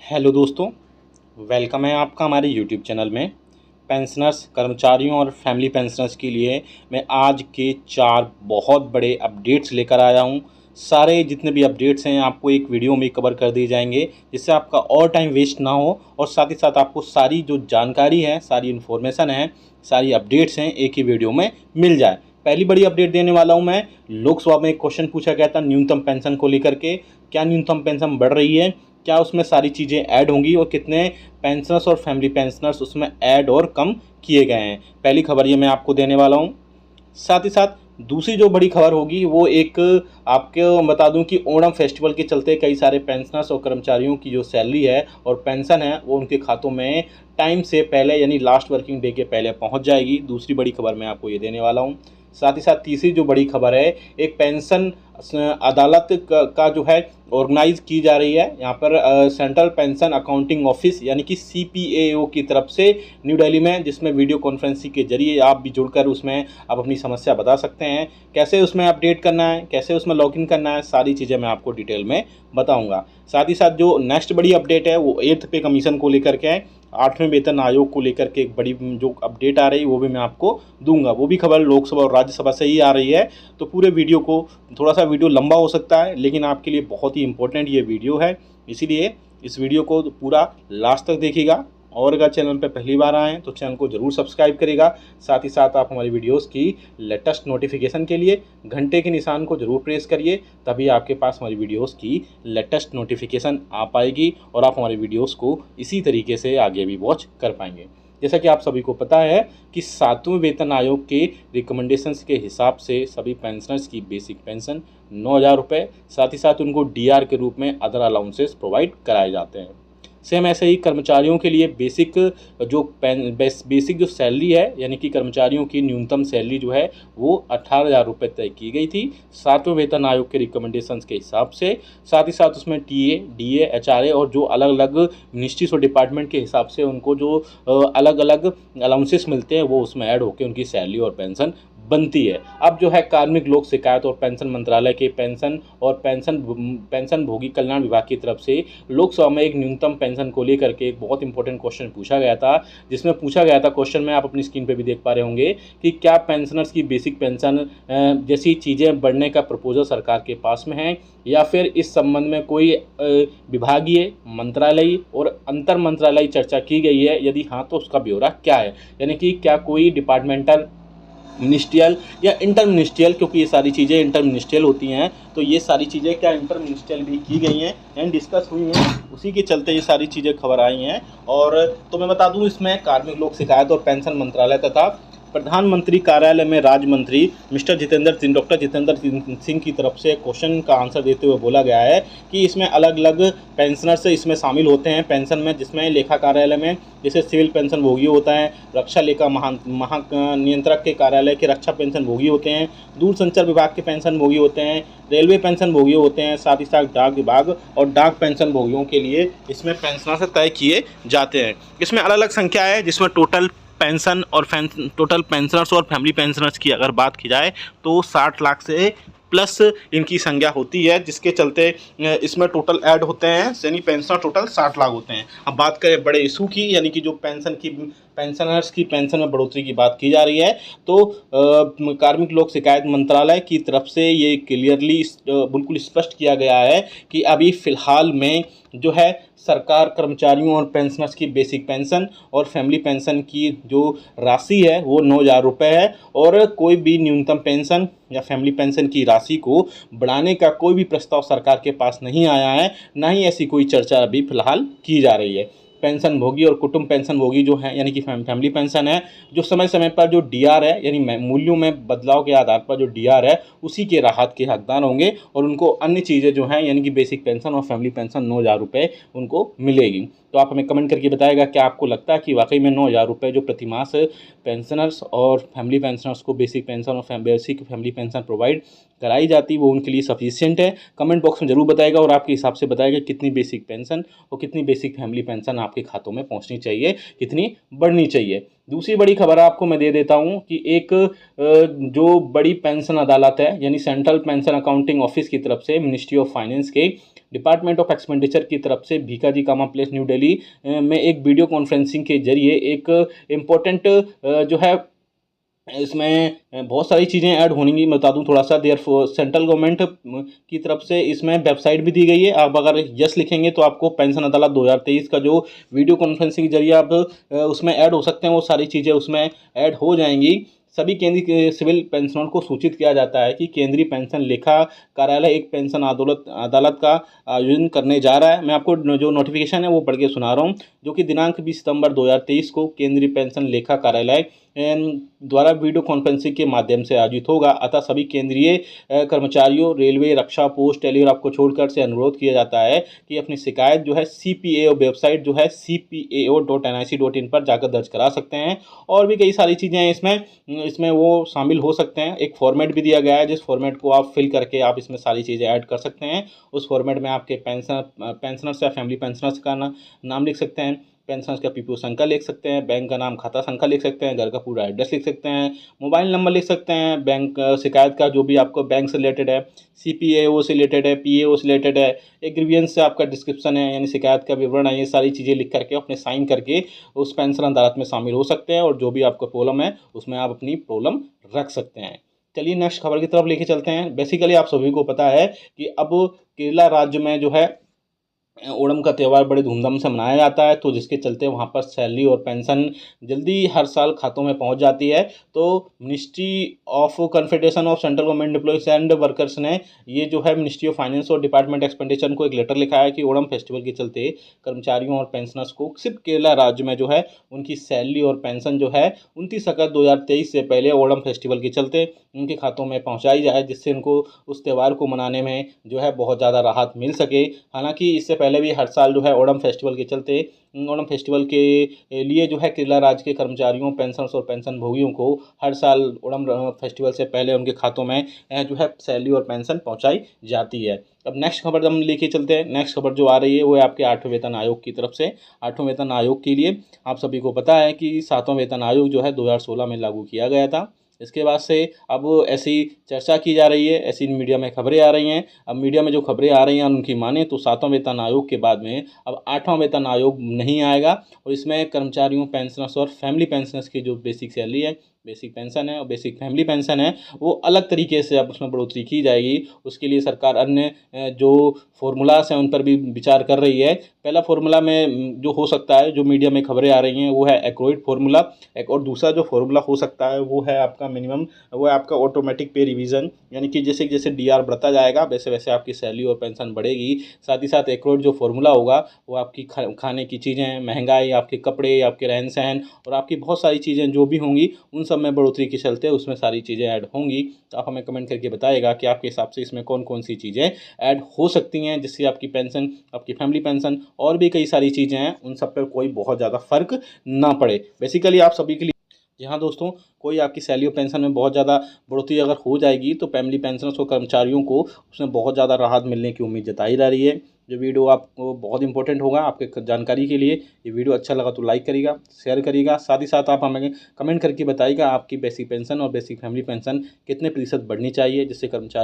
Hello दोस्तों, welcome है आपका हमारे यूट्यूब चैनल में। पेंशनर्स, कर्मचारियों और फैमिली पेंशनर्स के लिए मैं आज के 4 बहुत बड़े अपडेट्स लेकर आया हूं। सारे जितने भी अपडेट्स हैं आपको एक वीडियो में कवर कर दिए जाएंगे, जिससे आपका और टाइम वेस्ट ना हो और साथ ही साथ आपको सारी जो जानकारी है, सारी इन्फॉर्मेशन है, सारी अपडेट्स हैं एक ही वीडियो में मिल जाए। पहली बड़ी अपडेट देने वाला हूं मैं। लोकसभा में एक क्वेश्चन पूछा गया था न्यूनतम पेंशन को लेकर के, क्या न्यूनतम पेंशन बढ़ रही है, क्या उसमें सारी चीज़ें ऐड होंगी और कितने पेंशनर्स और फैमिली पेंशनर्स उसमें ऐड और कम किए गए हैं। पहली खबर ये मैं आपको देने वाला हूँ। साथ ही साथ दूसरी जो बड़ी खबर होगी वो एक आपको बता दूं कि ओणम फेस्टिवल के चलते कई सारे पेंशनर्स और कर्मचारियों की जो सैलरी है और पेंशन है वो उनके खातों में टाइम से पहले यानी लास्ट वर्किंग डे के पहले पहुंच जाएगी। दूसरी बड़ी खबर मैं आपको ये देने वाला हूँ। साथ ही साथ तीसरी जो बड़ी खबर है, एक पेंशन अदालत का जो है ऑर्गेनाइज की जा रही है यहाँ पर सेंट्रल पेंशन अकाउंटिंग ऑफिस यानी कि CPAO की तरफ से न्यू दिल्ली में, जिसमें वीडियो कॉन्फ्रेंसिंग के जरिए आप भी जुड़कर उसमें आप अपनी समस्या बता सकते हैं। कैसे उसमें अपडेट करना है, कैसे उसमें लॉगिन करना है, सारी चीज़ें मैं आपको डिटेल में बताऊंगा। साथ ही साथ जो नेक्स्ट बड़ी अपडेट है वो 8th पे कमीशन को लेकर के है। 8वें वेतन आयोग को लेकर के एक बड़ी जो अपडेट आ रही है वो भी मैं आपको दूंगा। वो भी खबर लोकसभा और राज्यसभा से ही आ रही है, तो पूरे वीडियो को, थोड़ा सा वीडियो लंबा हो सकता है लेकिन आपके लिए बहुत ही इंपॉर्टेंट ये वीडियो है, इसीलिए इस वीडियो को पूरा लास्ट तक देखिएगा। और अगर चैनल पर पहली बार आए हैं तो चैनल को ज़रूर सब्सक्राइब करिएगा। साथ ही साथ आप हमारी वीडियोस की लेटेस्ट नोटिफिकेशन के लिए घंटे के निशान को ज़रूर प्रेस करिए, तभी आपके पास हमारी वीडियोस की लेटेस्ट नोटिफिकेशन आ पाएगी और आप हमारी वीडियोस को इसी तरीके से आगे भी वॉच कर पाएंगे। जैसा कि आप सभी को पता है कि 7वें वेतन आयोग के रिकमेंडेशंस के हिसाब से सभी पेंशनर्स की बेसिक पेंशन 9,000 रुपये, साथ ही साथ उनको DR के रूप में अदर अलाउंसेस प्रोवाइड कराए जाते हैं। सेम ऐसे ही कर्मचारियों के लिए बेसिक जो सैलरी है यानी कि कर्मचारियों की न्यूनतम सैलरी जो है वो 18,000 रुपये तय की गई थी 7वें वेतन आयोग के रिकमेंडेशंस के हिसाब से। साथ ही साथ उसमें TA, DA, HRA और जो अलग अलग मिनिस्ट्रीज और डिपार्टमेंट के हिसाब से उनको जो अलग अलग अलाउंसेस मिलते हैं वो उसमें ऐड होकर उनकी सैलरी और पेंशन बनती है। अब जो है कार्मिक लोक शिकायत और पेंशन मंत्रालय के पेंशन भोगी कल्याण विभाग की तरफ से लोकसभा में एक न्यूनतम पेंशन को लेकर के एक बहुत इंपॉर्टेंट क्वेश्चन पूछा गया था, जिसमें पूछा गया था क्वेश्चन में आप अपनी स्क्रीन पे भी देख पा रहे होंगे कि क्या पेंशनर्स की बेसिक पेंशन जैसी चीज़ें बढ़ने का प्रपोजल सरकार के पास में है या फिर इस संबंध में कोई विभागीय, मंत्रालयी और अंतर मंत्रालयी चर्चा की गई है। यदि हाँ तो उसका ब्यौरा क्या है, यानी कि क्या कोई डिपार्टमेंटल, मिनिस्ट्रियल या इंटर मिनिस्ट्रियल, क्योंकि ये सारी चीज़ें इंटर मिनिस्ट्रियल होती हैं, तो ये सारी चीज़ें क्या इंटर मिनिस्ट्रियल भी की गई हैं एंड डिस्कस हुई हैं, उसी के चलते ये सारी चीज़ें खबर आई हैं। और तो मैं बता दूं इसमें कार्मिक लोक शिकायत और पेंशन मंत्रालय तथा प्रधानमंत्री कार्यालय में राज्य मंत्री डॉक्टर जितेंद्र सिंह की तरफ से क्वेश्चन का आंसर देते हुए बोला गया है कि इसमें अलग अलग पेंशनर्स इसमें शामिल होते हैं पेंशन में, जिसमें लेखा कार्यालय में जैसे सिविल पेंशन भोगी होता है, रक्षा लेखा महानियंत्रक के कार्यालय के रक्षा पेंशन भोगी होते हैं, दूरसंचार विभाग के पेंशन भोगी होते हैं, रेलवे पेंशन भोगी होते हैं, साथ ही साथ डाक विभाग और डाक पेंशन भोगियों के लिए इसमें पेंशनर से तय किए जाते हैं। इसमें अलग अलग संख्या है, जिसमें टोटल पेंशनर्स और फैमिली पेंशनर्स की अगर बात की जाए तो 60 लाख से प्लस इनकी संख्या होती है, जिसके चलते इसमें टोटल ऐड होते हैं यानी पेंशनर टोटल 60 लाख होते हैं। अब बात करें बड़े इशू की, यानी कि जो पेंशनर्स की पेंशन में बढ़ोतरी की बात की जा रही है, तो कार्मिक लोक शिकायत मंत्रालय की तरफ से ये क्लियरली बिल्कुल स्पष्ट किया गया है कि अभी फ़िलहाल में जो है सरकार कर्मचारियों और पेंशनर्स की बेसिक पेंशन और फैमिली पेंशन की जो राशि है वो 9,000 रुपये है, और कोई भी न्यूनतम पेंशन या फैमिली पेंशन की राशि को बढ़ाने का कोई भी प्रस्ताव सरकार के पास नहीं आया है, ना ही ऐसी कोई चर्चा अभी फ़िलहाल की जा रही है। पेंशन भोगी और कुटुंब पेंशन भोगी जो है यानी कि फैमिली पेंशन है, जो समय समय पर जो DR है यानी मूल्यों में बदलाव के आधार पर जो DR है उसी के राहत के हकदार होंगे, और उनको अन्य चीज़ें जो हैं यानी कि बेसिक पेंशन और फैमिली पेंशन 9,000 रुपये उनको मिलेगी। तो आप हमें कमेंट करके बताएगा क्या आपको लगता है कि वाकई में 9,000 रुपये जो प्रतिमास पेंशनर्स और फैमिली पेंशनर्स को बेसिक पेंशन और बेसिक फैमिली पेंशन प्रोवाइड कराई जाती वो उनके लिए सफिशिएंट है। कमेंट बॉक्स में जरूर बताएगा और आपके हिसाब से बताएगा कितनी बेसिक पेंशन और कितनी बेसिक फैमिली पेंशन आप आपके खातों में पहुंचनी चाहिए, कितनी बढ़नी चाहिए। दूसरी बड़ी खबर आपको मैं दे देता हूं कि एक जो बड़ी पेंशन अदालत है, यानी सेंट्रल पेंशन अकाउंटिंग ऑफिस की तरफ से, मिनिस्ट्री ऑफ फाइनेंस के डिपार्टमेंट ऑफ एक्सपेंडिचर की तरफ से, भीकाजी कामा प्लेस न्यू दिल्ली में एक वीडियो कॉन्फ्रेंसिंग के जरिए एक इम्पोर्टेंट जो है, इसमें बहुत सारी चीज़ें ऐड होंगी, मैं बता दूं थोड़ा सा। देयर सेंट्रल गवर्नमेंट की तरफ से इसमें वेबसाइट भी दी गई है। आप अगर यस लिखेंगे तो आपको पेंशन अदालत 2023 का जो वीडियो कॉन्फ्रेंसिंग के जरिए आप उसमें ऐड हो सकते हैं, वो सारी चीज़ें उसमें ऐड हो जाएंगी। सभी केंद्रीय सिविल पेंशनरों को सूचित किया जाता है कि केंद्रीय पेंशन लेखा कार्यालय एक पेंशन अदालत का आयोजन करने जा रहा है। मैं आपको जो नोटिफिकेशन है वो पढ़ के सुना रहा हूँ, जो कि दिनांक 20 सितंबर 2023 को केंद्रीय पेंशन लेखा कार्यालय द्वारा वीडियो कॉन्फ्रेंसिंग के माध्यम से आयोजित होगा। अतः सभी केंद्रीय कर्मचारियों, रेलवे, रक्षा, पोस्ट, टेलीग्राफ को छोड़कर से अनुरोध किया जाता है कि अपनी शिकायत जो है CPAO वेबसाइट जो है cpao.nic.in पर जाकर दर्ज करा सकते हैं। और भी कई सारी चीज़ें हैं इसमें वो शामिल हो सकते हैं। एक फॉर्मेट भी दिया गया है, जिस फॉर्मेट को आप फिल करके आप इसमें सारी चीज़ें ऐड कर सकते हैं। उस फॉर्मेट में आपके पेंशनर्स या फैमिली पेंशनर्स का नाम लिख सकते हैं, पेंशनर्स का PPO संख्या लिख सकते हैं, बैंक का नाम, खाता संख्या लिख सकते हैं, घर का पूरा एड्रेस लिख सकते हैं, मोबाइल नंबर लिख सकते हैं, बैंक शिकायत का जो भी आपको बैंक से रिलेटेड है, CPAO से रिलेटेड है, PAO से रिलेटेड है, एक ग्रीवियंस से आपका डिस्क्रिप्शन है, यानी शिकायत का विवरण है, ये सारी चीज़ें लिख करके अपने साइन करके उस पेंशन अदालत में शामिल हो सकते हैं। और जो भी आपका प्रॉब्लम है उसमें आप अपनी प्रॉब्लम रख सकते हैं। चलिए नेक्स्ट खबर की तरफ लेके चलते हैं। बेसिकली आप सभी को पता है कि अब केरला राज्य में जो है ओणम का त्यौहार बड़े धूमधाम से मनाया जाता है, तो जिसके चलते वहाँ पर सैलरी और पेंशन जल्दी हर साल खातों में पहुँच जाती है। तो ministry of confederation of central government employees and workers ने ये जो है मिनिस्ट्री ऑफ फाइनेंस और डिपार्टमेंट एक्सपेंडिचर को एक लेटर लिखा है कि ओणम फेस्टिवल के चलते कर्मचारियों और पेंशनर्स को सिर्फ केरला राज्य में जो है उनकी सैलरी और पेंशन जो है 29 अगस्त 2023 से पहले ओणम फेस्टिवल के चलते उनके खातों में पहुँचाई जाए, जिससे उनको उस त्यौहार को मनाने में जो है बहुत ज़्यादा राहत मिल सके। हालांकि इससे पहले भी हर साल जो है ओणम फेस्टिवल के चलते, ओणम फेस्टिवल के लिए जो है केरला राज्य के कर्मचारियों, पेंशनर्स और पेंशन भोगियों को हर साल ओणम फेस्टिवल से पहले उनके खातों में जो है सैलरी और पेंशन पहुंचाई जाती है। अब नेक्स्ट खबर हम लेके चलते हैं। नेक्स्ट खबर जो आ रही है वो है आपके 8वें वेतन आयोग की तरफ से। 8वें वेतन आयोग के लिए आप सभी को पता है कि 7वां वेतन आयोग जो है 2016 में लागू किया गया था। इसके बाद से अब ऐसी चर्चा की जा रही है, ऐसी मीडिया में खबरें आ रही हैं। अब मीडिया में जो खबरें आ रही हैं उनकी माने तो 7वां वेतन आयोग के बाद में अब 8वां वेतन आयोग नहीं आएगा, और इसमें कर्मचारियों, पेंशनर्स और फैमिली पेंशनर्स की जो बेसिक सैलरी है, बेसिक पेंशन है और बेसिक फैमिली पेंशन है, वो अलग तरीके से अब उसमें बढ़ोतरी की जाएगी। उसके लिए सरकार अन्य जो फॉर्मूलास हैं उन पर भी विचार कर रही है। पहला फॉर्मूला में जो हो सकता है, जो मीडिया में खबरें आ रही हैं, वो है एक्रोइड फार्मूला। एक और दूसरा जो फार्मूला हो सकता है वो है आपका मिनिमम, वो है आपका ऑटोमेटिक पे रिवीजन, यानी कि जैसे जैसे DR बढ़ता जाएगा वैसे वैसे आपकी सैलरी और पेंशन बढ़ेगी। साथ ही साथ एक्रोइड जो फार्मूला होगा वो आपकी खाने की चीज़ें, महंगाई, आपके कपड़े, आपके रहन सहन और आपकी बहुत सारी चीज़ें जो भी होंगी उन सब में बढ़ोतरी के चलते उसमें सारी चीज़ें ऐड होंगी। तो आप हमें कमेंट करके बताइएगा कि आपके हिसाब से इसमें कौन कौन सी चीज़ें ऐड हो सकती हैं, जिससे आपकी पेंशन, आपकी फैमिली पेंशन और भी कई सारी चीज़ें हैं उन सब पर कोई बहुत ज़्यादा फर्क ना पड़े। बेसिकली आप सभी के लिए, जी हाँ दोस्तों, कोई आपकी सैलरी और पेंशन में बहुत ज़्यादा बढ़ोतरी अगर हो जाएगी तो फैमिली पेंशनर्स और कर्मचारियों को उसमें बहुत ज़्यादा राहत मिलने की उम्मीद जताई जा रही है। जो वीडियो आपको बहुत इंपॉर्टेंट होगा आपके जानकारी के लिए। ये वीडियो अच्छा लगा तो लाइक करिएगा, शेयर करिएगा। साथ ही साथ आप हमें कमेंट करके बताइएगा आपकी बेसिक पेंशन और बेसिक फैमिली पेंशन कितने प्रतिशत बढ़नी चाहिए, जिससे कर्मचारी